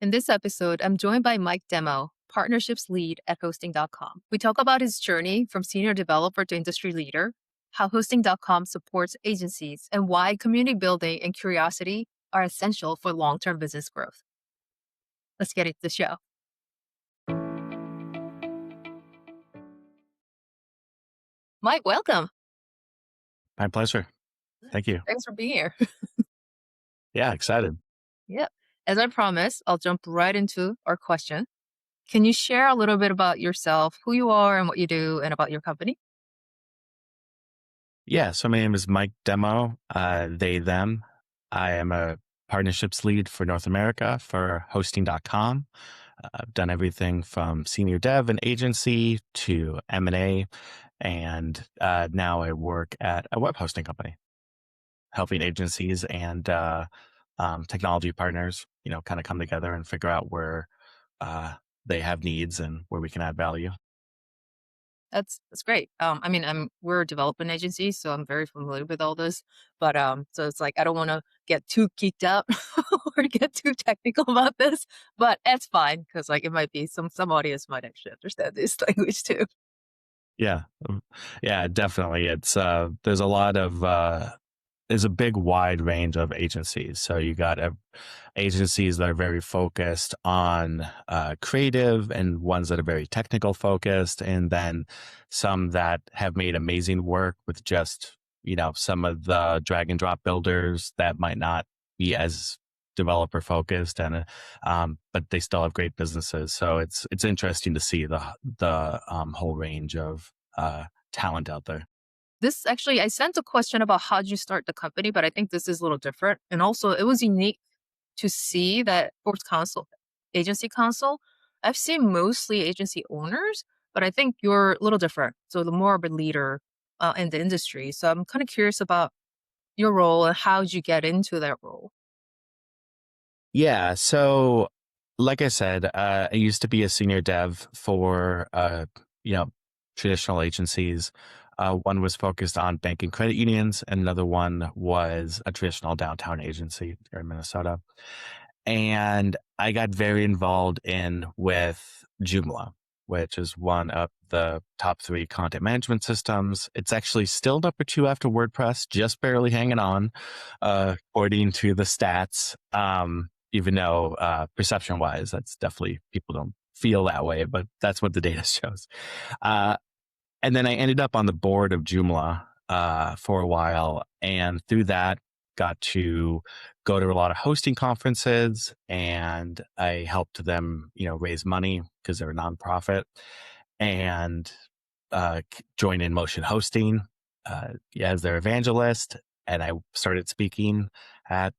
In this episode, I'm joined by Mike Demo, Partnerships Lead at Hosting.com. We talk about his journey from senior developer to industry leader, how Hosting.com supports agencies, and why community building and curiosity are essential for long term business growth. Let's get into the show. Mike, welcome. My pleasure. Thank you. Thanks for being here. Yeah, excited. Yep. As I promised, I'll jump right into our question. Can you share a little bit about yourself, who you are and what you do, and about your company? Yeah, so my name is Mike Demo, they, them. I am a partnerships lead for North America for hosting.com. I've done everything from senior dev and agency to M&A, and now I work at a web hosting company, helping agencies and technology partners, kind of come together and figure out where they have needs and where we can add value. That's great. We're a development agency, so I'm very familiar with all this. But so it's like I don't want to get too geeked out or get too technical about this, but that's fine because like it might be some audience might actually understand this language too. Yeah. Yeah, definitely. It's there's a lot of there's a big wide range of agencies. So you got agencies that are very focused on creative and ones that are very technical focused, and then some that have made amazing work with just, some of the drag and drop builders that might not be as developer focused, and but they still have great businesses. So it's interesting to see the whole range of talent out there. This actually, I sent a question about how did you start the company, but I think this is a little different. And also, it was unique to see that sports council, agency council, I've seen mostly agency owners, but I think you're a little different. So the more of a leader in the industry. So I'm kind of curious about your role and how did you get into that role? Yeah. So, like I said, I used to be a senior dev for, you know, traditional agencies. One was focused on banking credit unions, and another one was a traditional downtown agency here in Minnesota. And I got very involved in with Joomla, which is one of the top three content management systems. It's actually still number two after WordPress, just barely hanging on, according to the stats. Even though perception wise, that's definitely people don't feel that way, but that's what the data shows. Uh, and then I ended up on the board of Joomla for a while, and through that, got to go to a lot of hosting conferences, and I helped them, raise money because they're a nonprofit, and join in motion hosting as their evangelist. And I started speaking at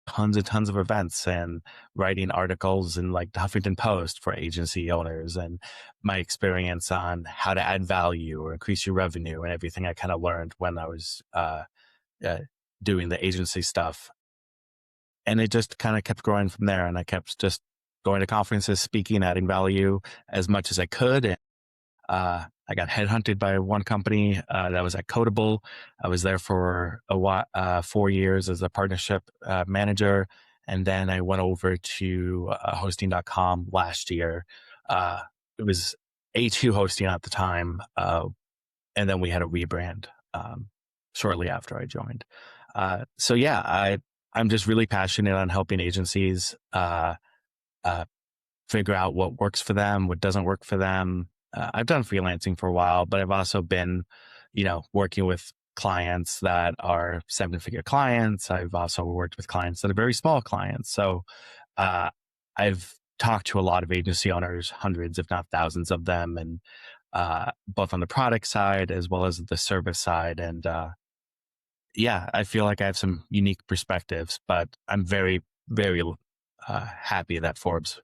tons and tons of events and writing articles in like the Huffington Post for agency owners, and my experience on how to add value or increase your revenue and everything I kind of learned when I was uh, doing the agency stuff. And it just kind of kept growing from there. And I kept just going to conferences, speaking, adding value as much as I could. And I got headhunted by one company that was at Codable. I was there for a while, 4 years as a partnership manager. And then I went over to hosting.com last year. It was A2 hosting at the time. And then we had a rebrand shortly after I joined. So yeah, I'm just really passionate on helping agencies uh, figure out what works for them, what doesn't work for them. I've done freelancing for a while, but I've also been, working with clients that are 7-figure clients. I've also worked with clients that are very small clients. So I've talked to a lot of agency owners, hundreds, if not thousands of them, and both on the product side as well as the service side. And yeah, I feel like I have some unique perspectives, but I'm very, very happy that Forbes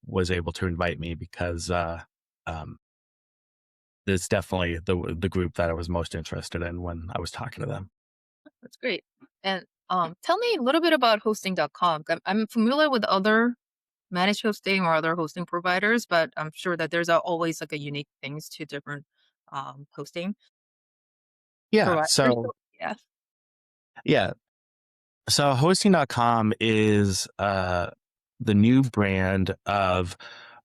was able to invite me because um, it's definitely the group that I was most interested in when I was talking to them. That's great. And tell me a little bit about hosting.com. I'm familiar with other managed hosting or other hosting providers, but I'm sure that there's always like a unique things to different hosting Yeah. providers. So So, yeah. yeah. So hosting.com is the new brand of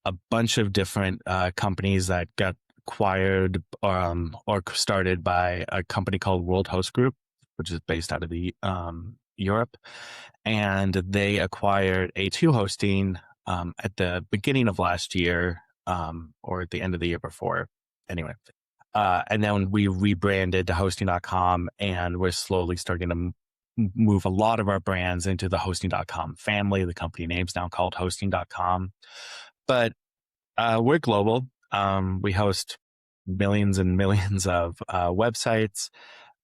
a bunch of different companies that got acquired or started by a company called World Host Group, which is based out of the Europe, and they acquired A2 Hosting at the beginning of last year, or at the end of the year before. Anyway, and then we rebranded to hosting.com, and we're slowly starting to move a lot of our brands into the hosting.com family. The company name's now called hosting.com. But we're global. We host millions and millions of websites.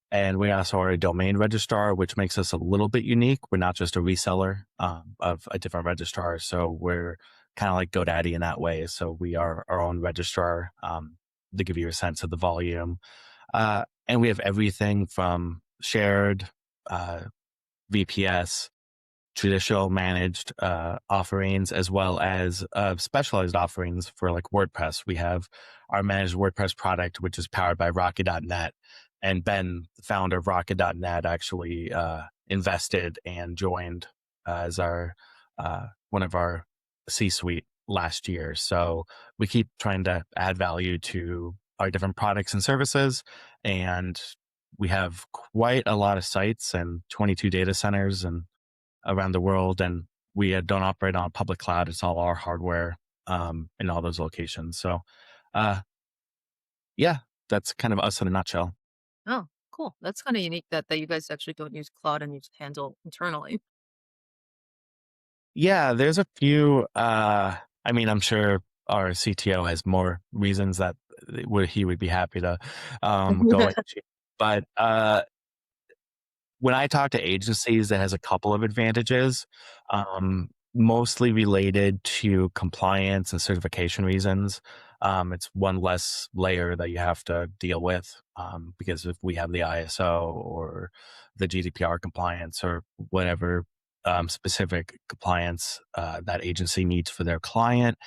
And we also are a domain registrar, which makes us a little bit unique. We're not just a reseller of a different registrar. So we're kind of like GoDaddy in that way. So we are our own registrar, to give you a sense of the volume. And we have everything from shared VPS, traditional managed offerings, as well as specialized offerings for like WordPress. We have our managed WordPress product, which is powered by Rocket.net. And Ben, the founder of Rocket.net, actually invested and joined as our one of our C-suite last year. So we keep trying to add value to our different products and services. And we have quite a lot of sites and 22 data centers and around the world, and we don't operate on public cloud. It's all our hardware in all those locations. So, yeah, that's kind of us in a nutshell. Oh, cool. That's kind of unique that you guys actually don't use cloud and you just handle internally. Yeah, there's a few. I mean, I'm sure our CTO has more reasons that he would be happy to go into, but when I talk to agencies, it has a couple of advantages, mostly related to compliance and certification reasons. It's one less layer that you have to deal with, because if we have the ISO or the GDPR compliance or whatever specific compliance that agency needs for their client.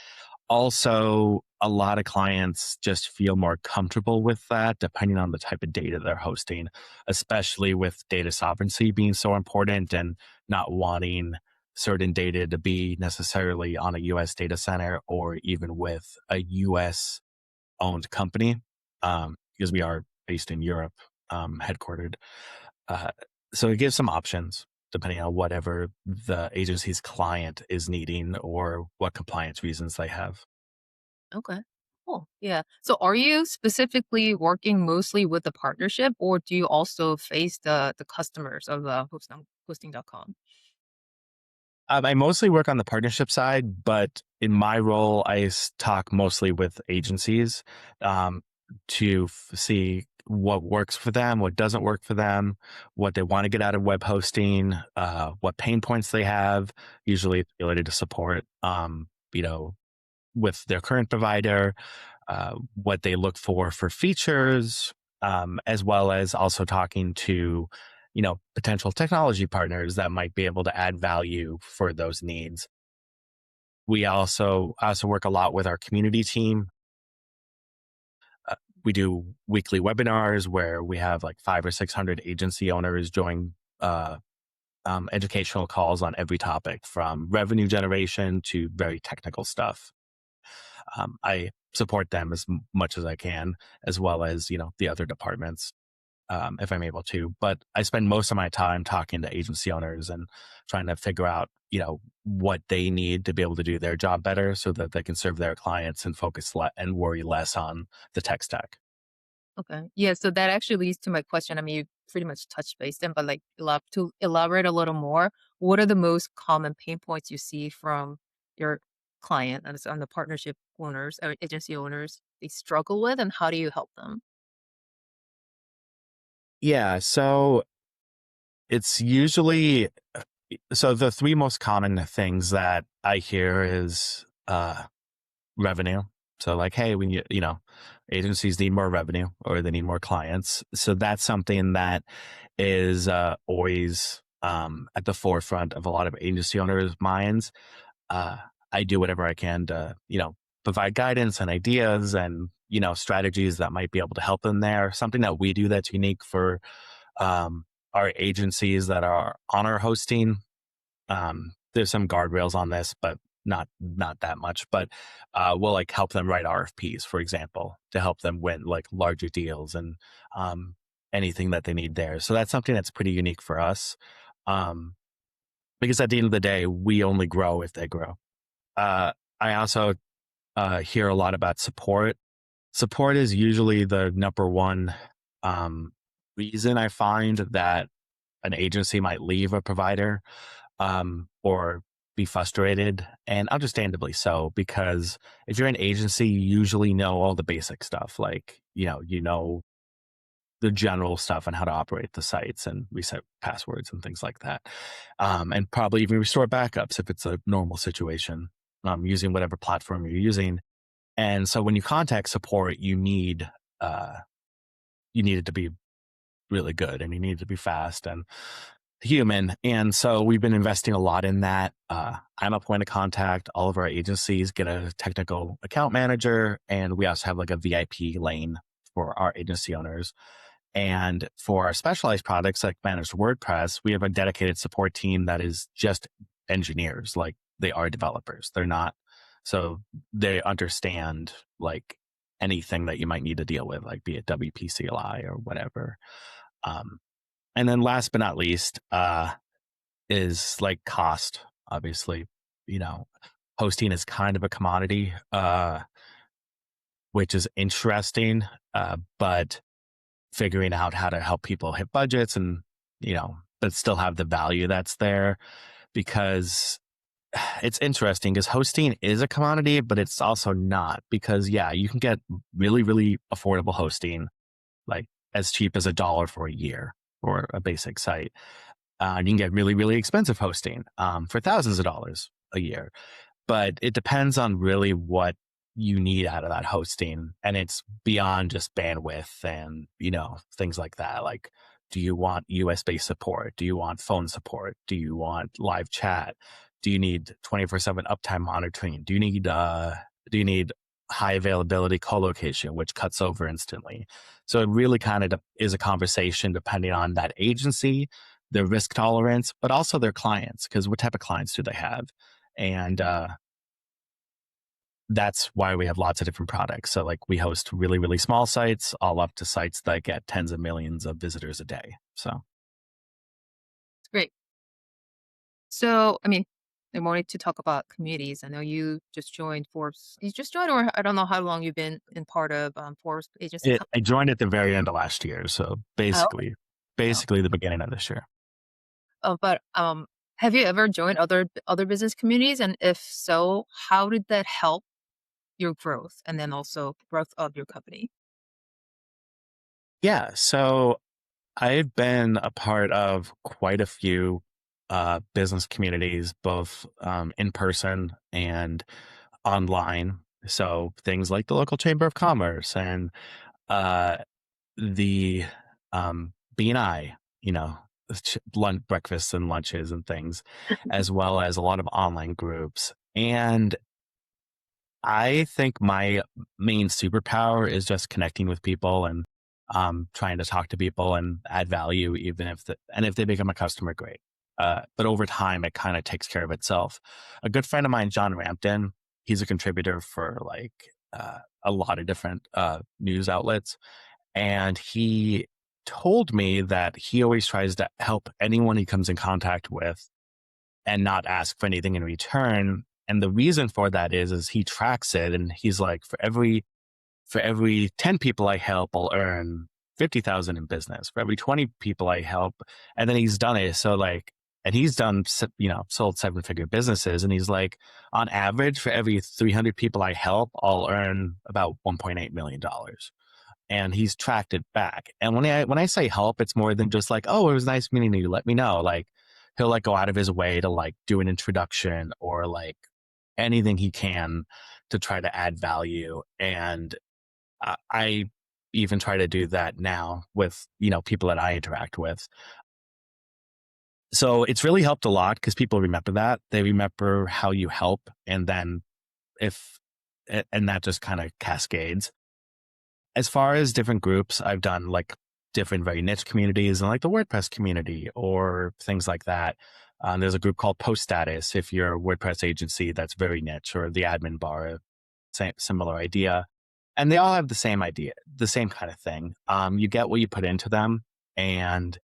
Also, a lot of clients just feel more comfortable with that depending on the type of data they're hosting, especially with data sovereignty being so important and not wanting certain data to be necessarily on a US data center or even with a US owned company, because we are based in Europe, headquartered. Uh, so it gives some options depending on whatever the agency's client is needing or what compliance reasons they have. Okay. Cool. Yeah. So are you specifically working mostly with the partnership or do you also face the customers of hosting.com? I mostly work on the partnership side, but in my role, talk mostly with agencies um, to see what works for them, what doesn't work for them, what they want to get out of web hosting, what pain points they have. Usually, it's related to support, with their current provider, what they look for features, as well as also talking to, potential technology partners that might be able to add value for those needs. We also work a lot with our community team. Uh, we do weekly webinars where we have like 500 or 600 agency owners join educational calls on every topic from revenue generation to very technical stuff. I support them as much as I can, as well as, the other departments, if I'm able to. But I spend most of my time talking to agency owners and trying to figure out, what they need to be able to do their job better so that they can serve their clients and and worry less on the tech stack. Okay. Yeah. So that actually leads to my question. I mean, you pretty much touched base them, but like to elaborate a little more, what are the most common pain points you see from your client and on the partnership owners or agency owners they struggle with, and how do you help them? Yeah. So it's usually, so the three most common things that I hear is revenue. So like, hey, agencies need more revenue or they need more clients. So that's something that is always at the forefront of a lot of agency owners' minds. Uh, I do whatever I can to, provide guidance and ideas and, strategies that might be able to help them there. Something that we do that's unique for our agencies that are on our hosting. there's some guardrails on this, but not that much. But we'll like help them write RFPs, for example, to help them win like larger deals and um, anything that they need there. So that's something that's pretty unique for us. Um, because at the end of the day, we only grow if they grow. I also hear a lot about support. Support is usually the number one um, reason I find that an agency might leave a provider or be frustrated, and understandably so, because if you're an agency, you usually know all the basic stuff, like you know the general stuff on how to operate the sites and reset passwords and things like that, and probably even restore backups if it's a normal situation, using whatever platform you're using. And so when you contact support, uh, you need it to be really good, and you need it to be fast and human. And so we've been investing a lot in that. I'm a point of contact. All of our agencies get a technical account manager, and we also have like a VIP lane for our agency owners. And for our specialized products like managed WordPress, we have a dedicated support team that is just engineers, like they are developers. They're not, so they understand like anything that you might need to deal with, like be it WP CLI or whatever. Um, and then last but not least, is like cost. Obviously, you know, hosting is kind of a commodity, which is interesting, but figuring out how to help people hit budgets and, but still have the value that's there, because it's interesting because hosting is a commodity, but it's also not, because yeah, you can get really, really affordable hosting, like as cheap as $1 for a year for a basic site. You can get really, really expensive hosting for thousands of dollars a year. But it depends on really what you need out of that hosting. And it's beyond just bandwidth and, things like that. Like, do you want US based support? Do you want phone support? Do you want live chat? Do you need 24/7 uptime monitoring? Do you need high availability co-location, which cuts over instantly? So it really kind of is a conversation depending on that agency, their risk tolerance, but also their clients, because what type of clients do they have? And that's why we have lots of different products. So like we host really, really small sites all up to sites that get tens of millions of visitors a day. So It's great. So, I mean, I wanted to talk about communities. I know you just joined Forbes. You just joined, or I don't know how long you've been in part of Forbes agency. I joined at the very end of last year. So Oh, no. basically the beginning of this year. But have you ever joined other business communities? And if so, how did that help your growth and then also growth of your company? Yeah. So I've been a part of quite a few business communities, both in person and online. So things like the local chamber of commerce and uh, the BNI, lunch, breakfasts and lunches and things, as well as a lot of online groups. And I think my main superpower is just connecting with people and trying to talk to people and add value, even if they become a customer, great. But over time, it kind of takes care of itself. A good friend of mine, John Rampton, he's a contributor for like a lot of different news outlets, and he told me that he always tries to help anyone he comes in contact with and not ask for anything in return. And the reason for that is he tracks it, and he's like, for every 10 people I help, I'll earn 50,000 in business. For every 20 people I help, and then he's done it. So like, and he's done, sold 7-figure businesses, and he's like, on average, for every 300 people I help, I'll earn about $1.8 million. And he's tracked it back. And when I say help, it's more than just like, oh, it was nice meeting you, let me know. Like, he'll like go out of his way to like do an introduction or like anything he can to try to add value. And I even try to do that now with, people that I interact with. So it's really helped a lot because people remember that. They remember how you help. And then if, and that just kind of cascades. As far as different groups, I've done like different very niche communities and like the WordPress community or things like that. There's a group called Post Status if you're a WordPress agency that's very niche, or the Admin Bar, same similar idea. And they all have the same idea, the same kind of thing. You get what you put into them, and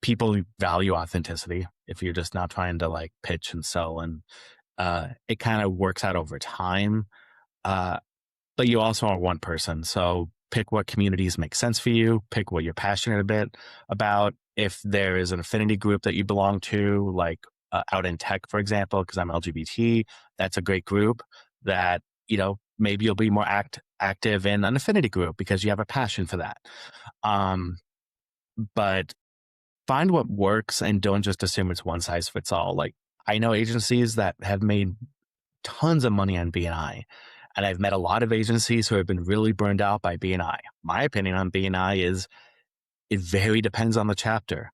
people value authenticity if you're just not trying to like pitch and sell. And it kind of works out over time. Uh, but you also are one person. So pick what communities make sense for you, pick what you're passionate a bit about. If there is an affinity group that you belong to, like out in tech, for example, because I'm LGBT, that's a great group that, maybe you'll be more active in an affinity group because you have a passion for that. But find what works and don't just assume it's one size fits all. Like, I know agencies that have made tons of money on BNI. And I've met a lot of agencies who have been really burned out by BNI. My opinion on BNI is it very depends on the chapter.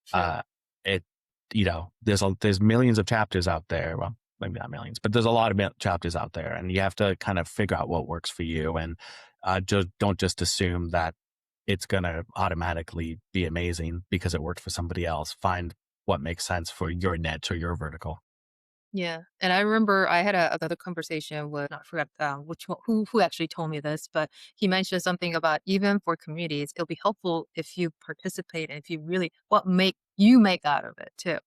Sure. Uh, it, there's millions of chapters out there. Well, maybe not millions, but there's a lot of chapters out there, and you have to kind of figure out what works for you, and just don't just assume that it's going to automatically be amazing because it worked for somebody else. Find what makes sense for your niche or your vertical. Yeah, and I remember I had another conversation with I forgot which one, who actually told me this, but he mentioned something about even for communities, it'll be helpful if you participate and if you really what make you make out of it too.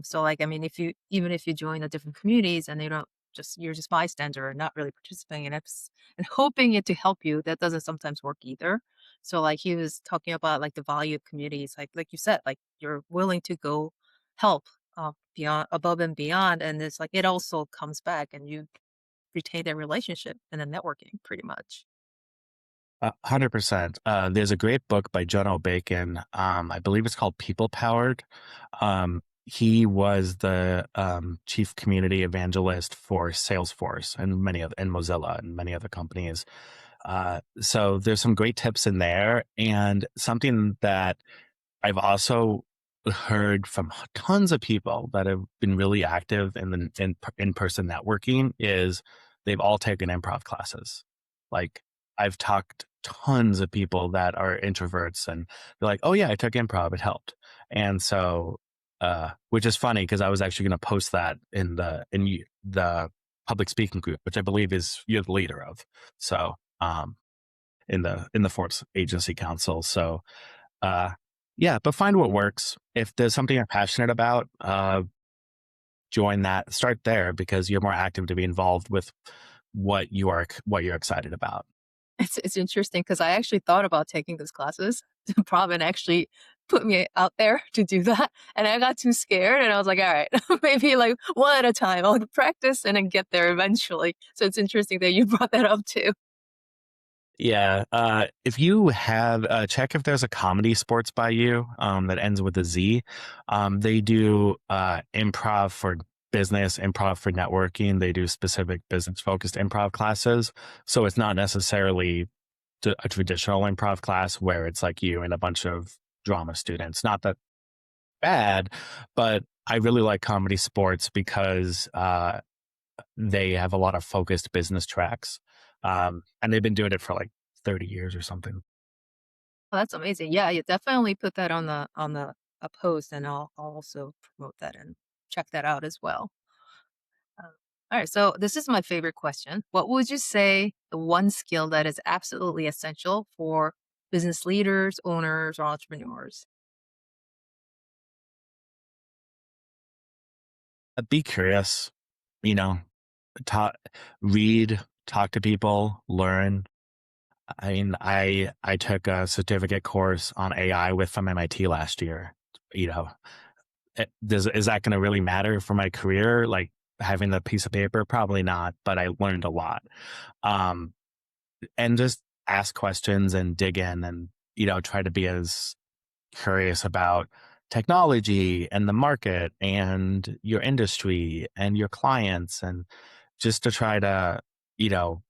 So like I mean, if you even if you join the different communities and they don't just you're just bystander and not really participating and hoping it to help you, that doesn't sometimes work either. So like he was talking about like the value of communities, like you said, like you're willing to go help beyond above and beyond, and it's like it also comes back and you retain that relationship and the networking pretty much. 100%. There's a great book by John O'Bacon. I believe it's called People Powered. He was the chief community evangelist for Salesforce and and Mozilla and many other companies. So there's some great tips in there, and something that I've also heard from tons of people that have been really active in the in-person networking is they've all taken improv classes. Like, I've talked tons of people that are introverts, and they're like, "Oh yeah, I took improv, it helped." And so which is funny because I was actually going to post that in the public speaking group, which I believe is you're the leader of. So in the Force Agency Council. So uh, yeah, but find what works. If there's something you're passionate about, join that. Start there because you're more active to be involved with what you're excited about. It's interesting because I actually thought about taking those classes. Pravin actually put me out there to do that, and I got too scared, and I was like, "All right, maybe like one at a time. I'll practice and then get there eventually." So it's interesting that you brought that up too. Yeah, if you have check if there's a comedy sports by you that ends with a Z. They do improv for business, improv for networking. They do specific business focused improv classes. So it's not necessarily a traditional improv class where it's like you and a bunch of drama students. Not that bad, but I really like comedy sports because they have a lot of focused business tracks. And they've been doing it for like 30 years or something. Oh, that's amazing. Yeah, you definitely put that on the a post, and I'll also promote that and check that out as well. All right, so this is my favorite question. What would you say the one skill that is absolutely essential for business leaders, owners, or entrepreneurs? Be curious, you know, talk, read, talk to people, learn. I mean, I took a certificate course on AI with from MIT last year. You know, is that going to really matter for my career? Like having the piece of paper, probably not. But I learned a lot. Um, and just ask questions and dig in, and try to be as curious about technology and the market and your industry and your clients, and just to try to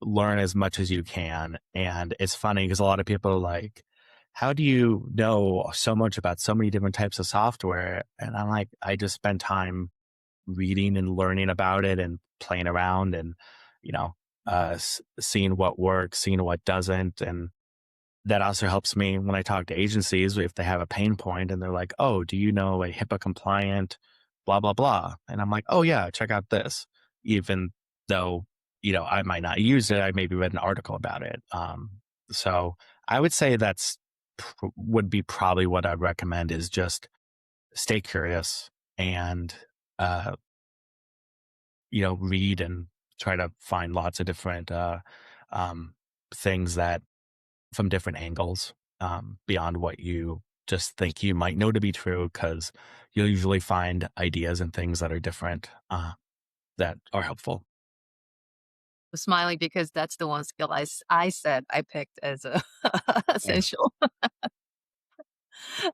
learn as much as you can. And it's funny because a lot of people are like, how do you know so much about so many different types of software? And I'm like, I just spend time reading and learning about it and playing around, and you know seeing what works, seeing what doesn't. And that also helps me when I talk to agencies if they have a pain point and they're like, "Oh, do you know a HIPAA compliant blah, blah, blah. And I'm like, oh, yeah, check out this. Even though, I might not use it, I maybe read an article about it. So I would say would be probably what I'd recommend is just stay curious and, uh, read and try to find lots of different um, things that from different angles beyond what you just think you might know to be true, because you'll usually find ideas and things that are different that are helpful. I'm smiling because that's the one skill I said I picked as a Yeah. essential.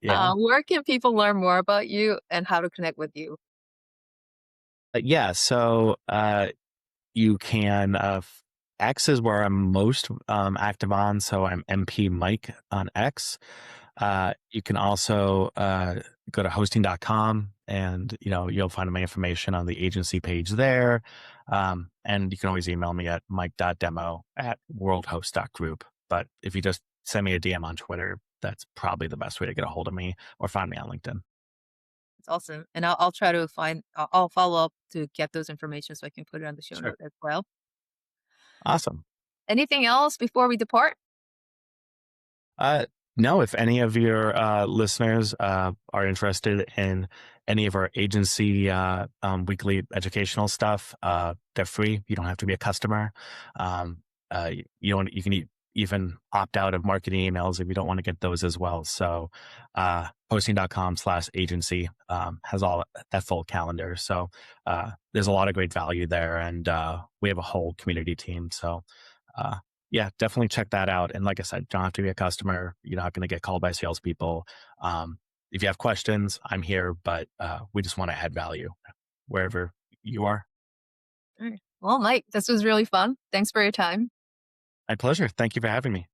Yeah. Where can people learn more about you and how to connect with you? Yeah. So you can, X is where I'm most active on. So I'm MP Mike on X. You can also go to hosting.com and, you'll find my information on the agency page there. And you can always email me at mike.demo@worldhost.group. But if you just send me a DM on Twitter, that's probably the best way to get a hold of me, or find me on LinkedIn. It's awesome. And I'll try to I'll follow up to get those information so I can put it on the show Sure. note as well. Awesome. Anything else before we depart? Uh, no, if any of your listeners are interested in any of our agency weekly educational stuff, they're free. You don't have to be a customer. You don't. You can even opt out of marketing emails if you don't want to get those as well. So, posting.com/agency has all that full calendar. So, there's a lot of great value there, and we have a whole community team. So. Uh, yeah, definitely check that out. And like I said, don't have to be a customer. You're not going to get called by salespeople. If you have questions, I'm here, but we just want to add value wherever you are. All right. Well, Mike, this was really fun. Thanks for your time. My pleasure. Thank you for having me.